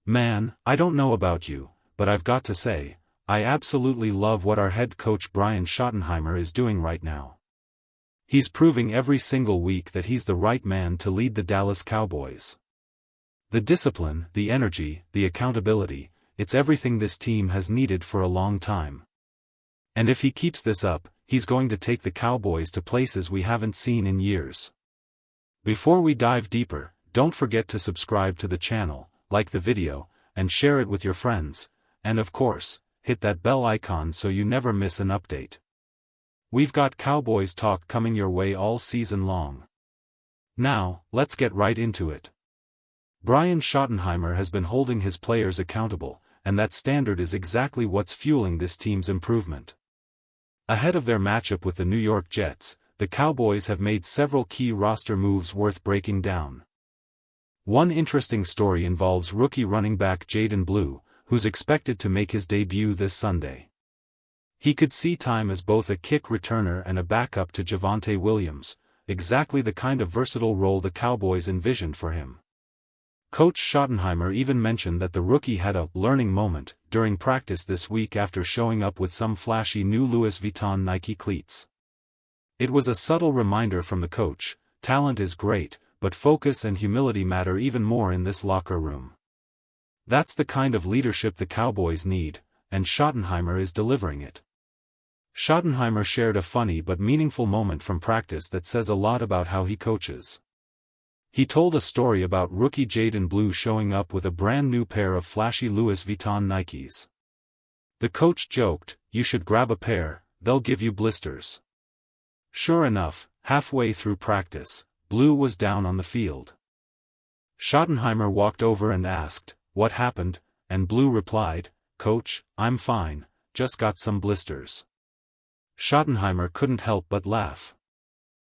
Man, I don't know about you, but I've got to say, I absolutely love what our head coach Brian Schottenheimer is doing right now. He's proving every single week that he's the right man to lead the Dallas Cowboys. The discipline, the energy, the accountability, it's everything this team has needed for a long time. And if he keeps this up, he's going to take the Cowboys to places we haven't seen in years. Before we dive deeper, don't forget to subscribe to the channel, like the video, and share it with your friends, and of course, hit that bell icon so you never miss an update. We've got Cowboys talk coming your way all season long. Now, let's get right into it. Brian Schottenheimer has been holding his players accountable, and that standard is exactly what's fueling this team's improvement. Ahead of their matchup with the New York Jets, the Cowboys have made several key roster moves worth breaking down. One interesting story involves rookie running back Jalen Blue, who's expected to make his debut this Sunday. He could see time as both a kick returner and a backup to Javonte Williams, exactly the kind of versatile role the Cowboys envisioned for him. Coach Schottenheimer even mentioned that the rookie had a learning moment during practice this week after showing up with some flashy new Louis Vuitton Nike cleats. It was a subtle reminder from the coach: talent is great, but focus and humility matter even more in this locker room. That's the kind of leadership the Cowboys need, and Schottenheimer is delivering it. Schottenheimer shared a funny but meaningful moment from practice that says a lot about how he coaches. He told a story about rookie Jalen Blue showing up with a brand new pair of flashy Louis Vuitton Nikes. The coach joked, "You should grab a pair, they'll give you blisters." Sure enough, halfway through practice, Blue was down on the field. Schottenheimer walked over and asked, "What happened?" and Blue replied, "Coach, I'm fine, just got some blisters." Schottenheimer couldn't help but laugh.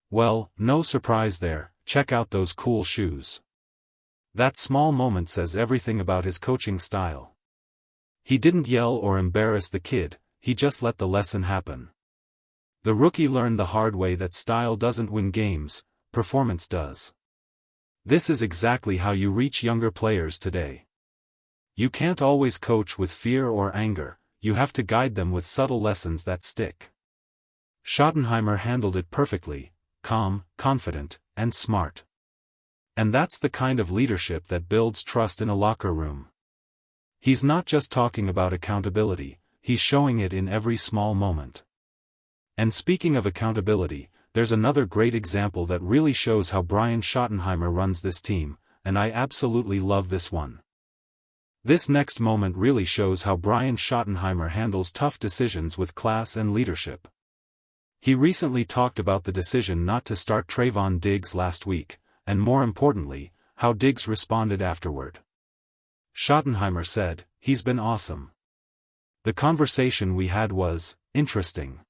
Well, no surprise there, check out those cool shoes. That small moment says everything about his coaching style. He didn't yell or embarrass the kid, he just let the lesson happen. The rookie learned the hard way that style doesn't win games, performance does. This is exactly how you reach younger players today. You can't always coach with fear or anger, you have to guide them with subtle lessons that stick. Schottenheimer handled it perfectly, calm, confident, and smart. And that's the kind of leadership that builds trust in a locker room. He's not just talking about accountability, he's showing it in every small moment. And speaking of accountability, there's another great example that really shows how Brian Schottenheimer runs this team, and I absolutely love this one. This next moment really shows how Brian Schottenheimer handles tough decisions with class and leadership. He recently talked about the decision not to start Trevon Diggs last week, and more importantly, how Diggs responded afterward. Schottenheimer said, "He's been awesome. The conversation we had was interesting."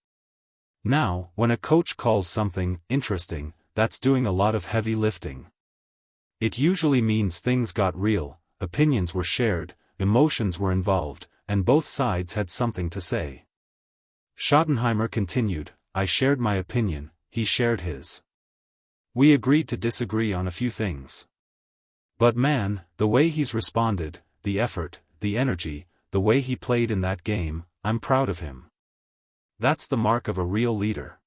Now, when a coach calls something interesting, that's doing a lot of heavy lifting. It usually means things got real, opinions were shared, emotions were involved, and both sides had something to say. Schottenheimer continued, "I shared my opinion, he shared his. We agreed to disagree on a few things. But man, the way he's responded, the effort, the energy, the way he played in that game, I'm proud of him. That's the mark of a real leader."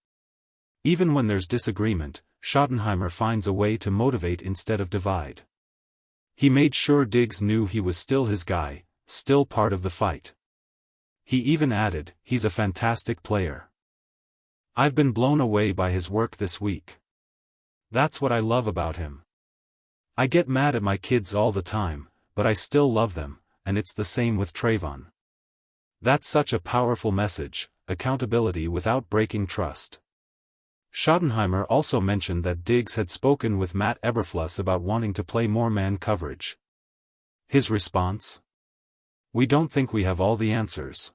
Even when there's disagreement, Schottenheimer finds a way to motivate instead of divide. He made sure Diggs knew he was still his guy, still part of the fight. He even added, "He's a fantastic player. I've been blown away by his work this week. That's what I love about him. I get mad at my kids all the time, but I still love them, and it's the same with Trevon." That's such a powerful message, accountability without breaking trust. Schottenheimer also mentioned that Diggs had spoken with Matt Eberflus about wanting to play more man coverage. His response? "We don't think we have all the answers.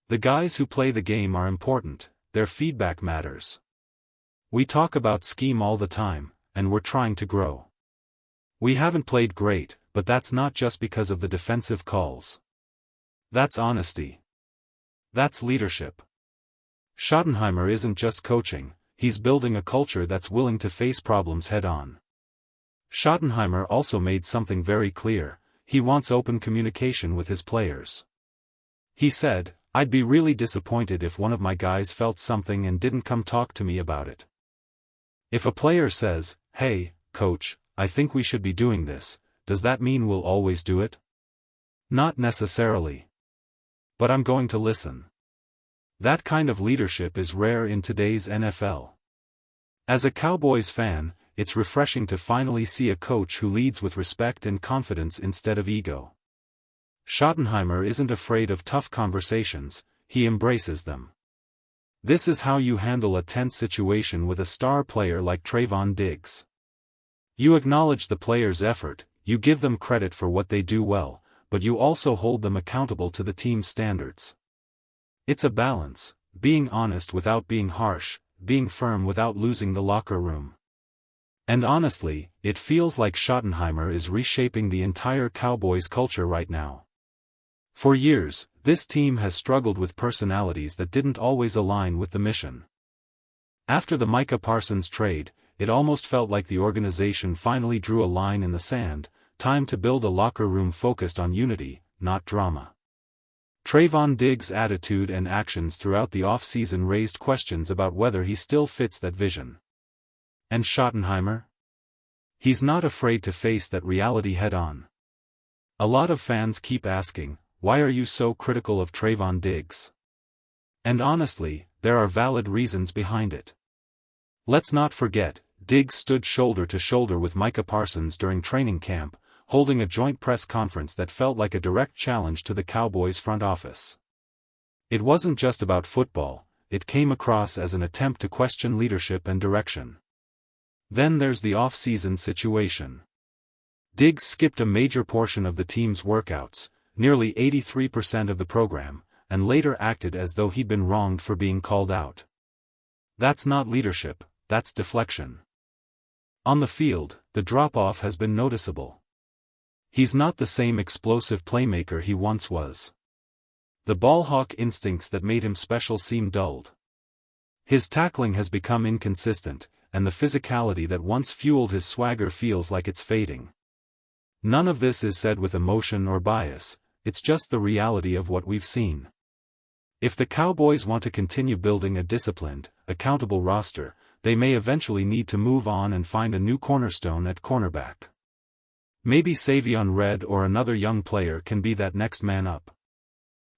The guys who play the game are important, their feedback matters. We talk about scheme all the time, and we're trying to grow. We haven't played great, but that's not just because of the defensive calls. That's honesty. That's leadership." Schottenheimer isn't just coaching, he's building a culture that's willing to face problems head-on. Schottenheimer also made something very clear: he wants open communication with his players. He said, "I'd be really disappointed if one of my guys felt something and didn't come talk to me about it. If a player says, 'Hey, coach, I think we should be doing this,' does that mean we'll always do it? Not necessarily. But I'm going to listen." That kind of leadership is rare in today's NFL. As a Cowboys fan, it's refreshing to finally see a coach who leads with respect and confidence instead of ego. Schottenheimer isn't afraid of tough conversations, he embraces them. This is how you handle a tense situation with a star player like Trevon Diggs. You acknowledge the player's effort, you give them credit for what they do well, but you also hold them accountable to the team's standards. It's a balance, being honest without being harsh, being firm without losing the locker room. And honestly, it feels like Schottenheimer is reshaping the entire Cowboys culture right now. For years, this team has struggled with personalities that didn't always align with the mission. After the Micah Parsons trade, it almost felt like the organization finally drew a line in the sand, time to build a locker room focused on unity, not drama. Trevon Diggs' attitude and actions throughout the offseason raised questions about whether he still fits that vision. And Schottenheimer? He's not afraid to face that reality head-on. A lot of fans keep asking, "Why are you so critical of Trevon Diggs?" And honestly, there are valid reasons behind it. Let's not forget, Diggs stood shoulder to shoulder with Micah Parsons during training camp, holding a joint press conference that felt like a direct challenge to the Cowboys front office. It wasn't just about football, it came across as an attempt to question leadership and direction. Then there's the off-season situation. Diggs skipped a major portion of the team's workouts, nearly 83% of the program, and later acted as though he'd been wronged for being called out. That's not leadership, that's deflection. On the field, the drop-off has been noticeable. He's not the same explosive playmaker he once was. The ball-hawk instincts that made him special seem dulled. His tackling has become inconsistent, and the physicality that once fueled his swagger feels like it's fading. None of this is said with emotion or bias, it's just the reality of what we've seen. If the Cowboys want to continue building a disciplined, accountable roster, they may eventually need to move on and find a new cornerstone at cornerback. Maybe Savion Red or another young player can be that next man up.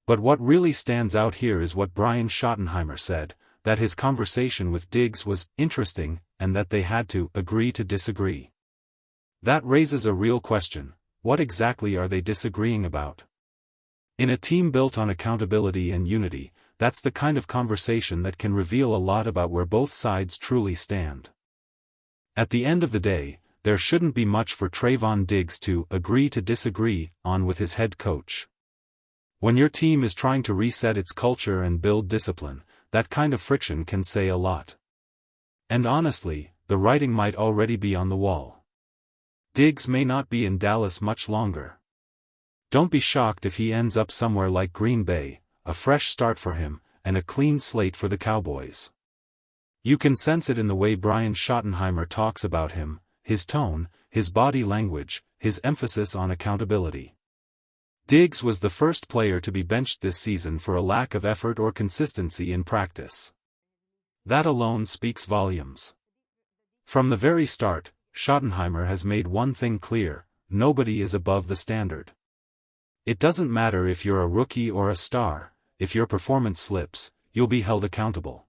But what really stands out here is what Brian Schottenheimer said, that his conversation with Diggs was interesting, and that they had to agree to disagree. That raises a real question: what exactly are they disagreeing about? In a team built on accountability and unity, that's the kind of conversation that can reveal a lot about where both sides truly stand. At the end of the day, there shouldn't be much for Trevon Diggs to agree to disagree on with his head coach. When your team is trying to reset its culture and build discipline, that kind of friction can say a lot. And honestly, the writing might already be on the wall. Diggs may not be in Dallas much longer. Don't be shocked if he ends up somewhere like Green Bay, a fresh start for him, and a clean slate for the Cowboys. You can sense it in the way Brian Schottenheimer talks about him, his tone, his body language, his emphasis on accountability. Diggs was the first player to be benched this season for a lack of effort or consistency in practice. That alone speaks volumes. From the very start, Schottenheimer has made one thing clear: nobody is above the standard. It doesn't matter if you're a rookie or a star, if your performance slips, you'll be held accountable.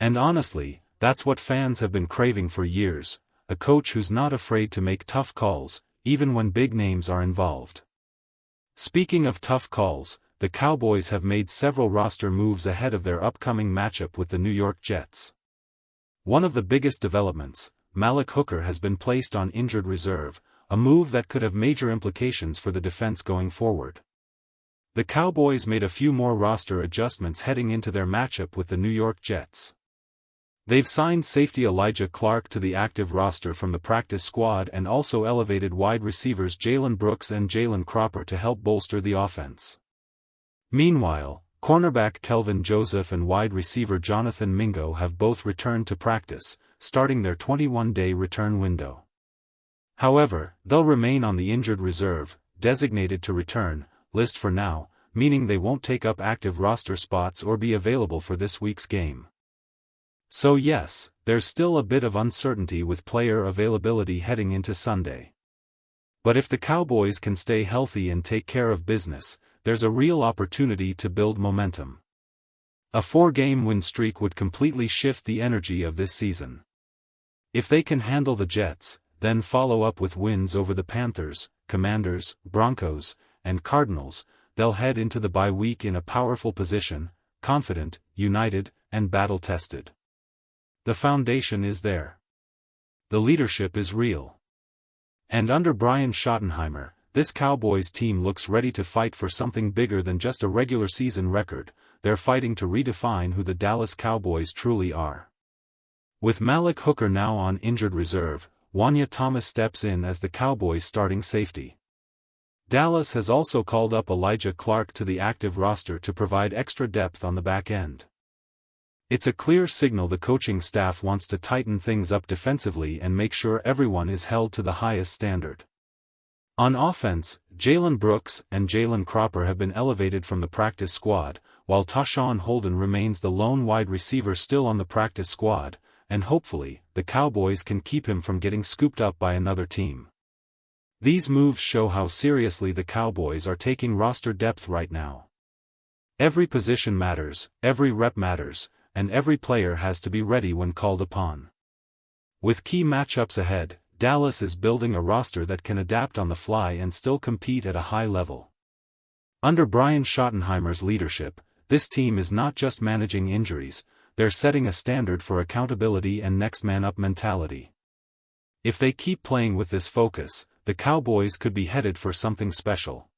And honestly, that's what fans have been craving for years: a coach who's not afraid to make tough calls, even when big names are involved. Speaking of tough calls, the Cowboys have made several roster moves ahead of their upcoming matchup with the New York Jets. One of the biggest developments, Malik Hooker has been placed on injured reserve, a move that could have major implications for the defense going forward. The Cowboys made a few more roster adjustments heading into their matchup with the New York Jets. They've signed safety Elijah Clark to the active roster from the practice squad and also elevated wide receivers Jalen Brooks and Jalen Cropper to help bolster the offense. Meanwhile, cornerback Kelvin Joseph and wide receiver Jonathan Mingo have both returned to practice, starting their 21-day return window. However, they'll remain on the injured reserve, designated to return, list for now, meaning they won't take up active roster spots or be available for this week's game. So yes, there's still a bit of uncertainty with player availability heading into Sunday. But if the Cowboys can stay healthy and take care of business, there's a real opportunity to build momentum. A 4-game win streak would completely shift the energy of this season. If they can handle the Jets, then follow up with wins over the Panthers, Commanders, Broncos, and Cardinals, they'll head into the bye week in a powerful position, confident, united, and battle-tested. The foundation is there. The leadership is real. And under Brian Schottenheimer, this Cowboys team looks ready to fight for something bigger than just a regular season record. They're fighting to redefine who the Dallas Cowboys truly are. With Malik Hooker now on injured reserve, Wanya steps in as the Cowboys' starting safety. Dallas has also called up Elijah Clark to the active roster to provide extra depth on the back end. It's a clear signal the coaching staff wants to tighten things up defensively and make sure everyone is held to the highest standard. On offense, Jalen Brooks and Jalen Cropper have been elevated from the practice squad, while Tashawn Holden remains the lone wide receiver still on the practice squad, and hopefully, the Cowboys can keep him from getting scooped up by another team. These moves show how seriously the Cowboys are taking roster depth right now. Every position matters, every rep matters, and every player has to be ready when called upon. With key matchups ahead, Dallas is building a roster that can adapt on the fly and still compete at a high level. Under Brian Schottenheimer's leadership, this team is not just managing injuries, they're setting a standard for accountability and next-man-up mentality. If they keep playing with this focus, the Cowboys could be headed for something special.